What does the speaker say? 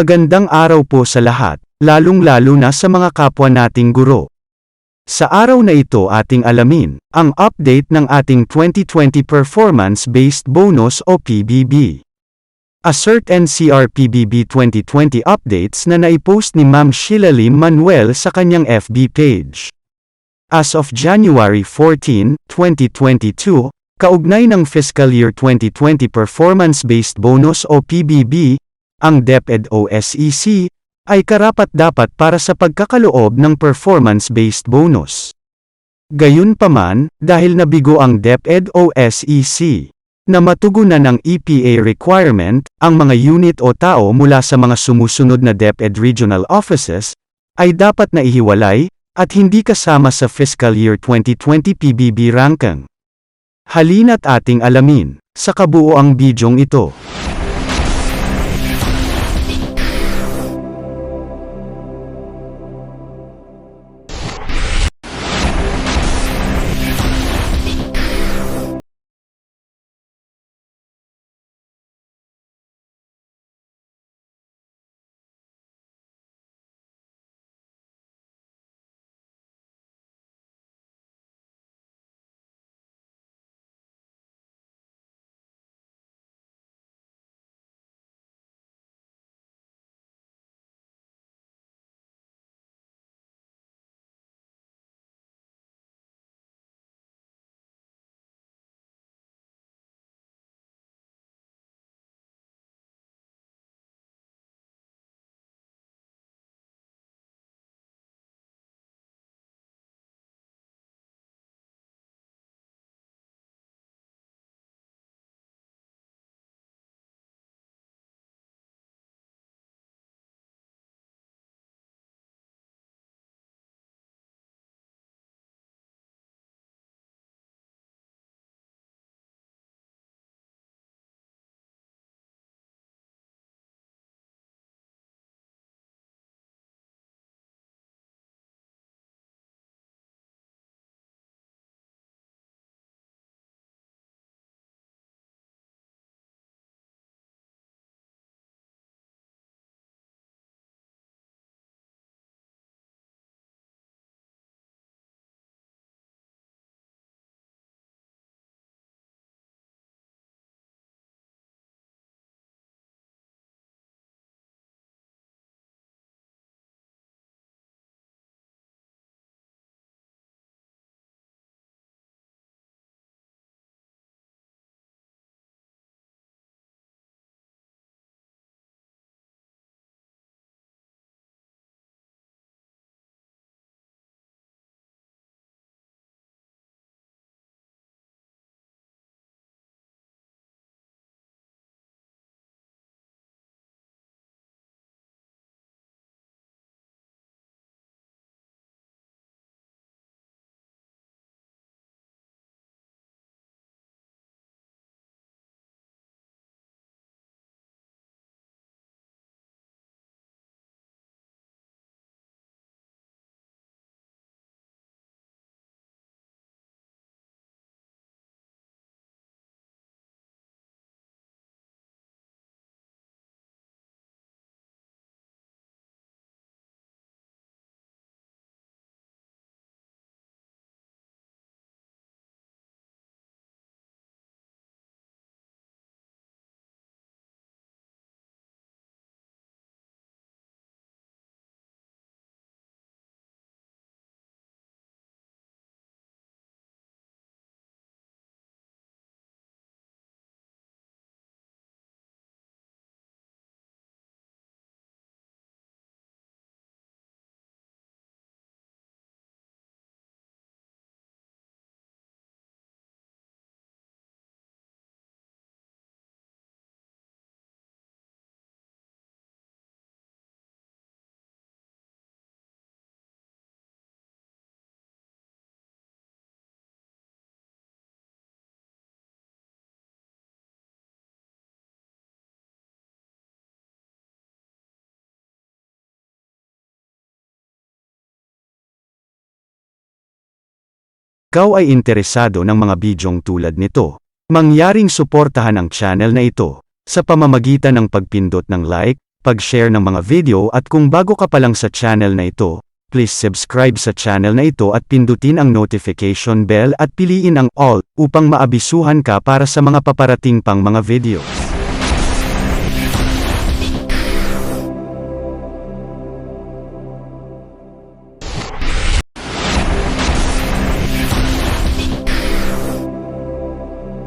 Magandang araw po sa lahat, lalong-lalo na sa mga kapwa nating guro. Sa araw na ito ating alamin, ang update ng ating 2020 Performance-Based Bonus o PBB. Assert NCR PBB 2020 updates na naipost ni Ma'am Sheila Lim Manuel sa kanyang FB page. As of January 14, 2022, kaugnay ng Fiscal Year 2020 Performance-Based Bonus o PBB, ang DepEd o SEC, ay karapat-dapat para sa pagkakaloob ng performance-based bonus. Gayunpaman, dahil nabigo ang DepEd o SEC, na matugunan ng EPA requirement, ang mga unit o tao mula sa mga sumusunod na DepEd Regional Offices, ay dapat na ihiwalay, at hindi kasama sa Fiscal Year 2020 PBB ranking. Halina't ating alamin, sa kabuoang bidyong ito. Ikaw ay interesado ng mga bidyong tulad nito, mangyaring suportahan ang channel na ito, sa pamamagitan ng pagpindot ng like, pag-share ng mga video at kung bago ka pa lang sa channel na ito, please subscribe sa channel na ito at pindutin ang notification bell at piliin ang all upang maabisuhan ka para sa mga paparating pang mga video.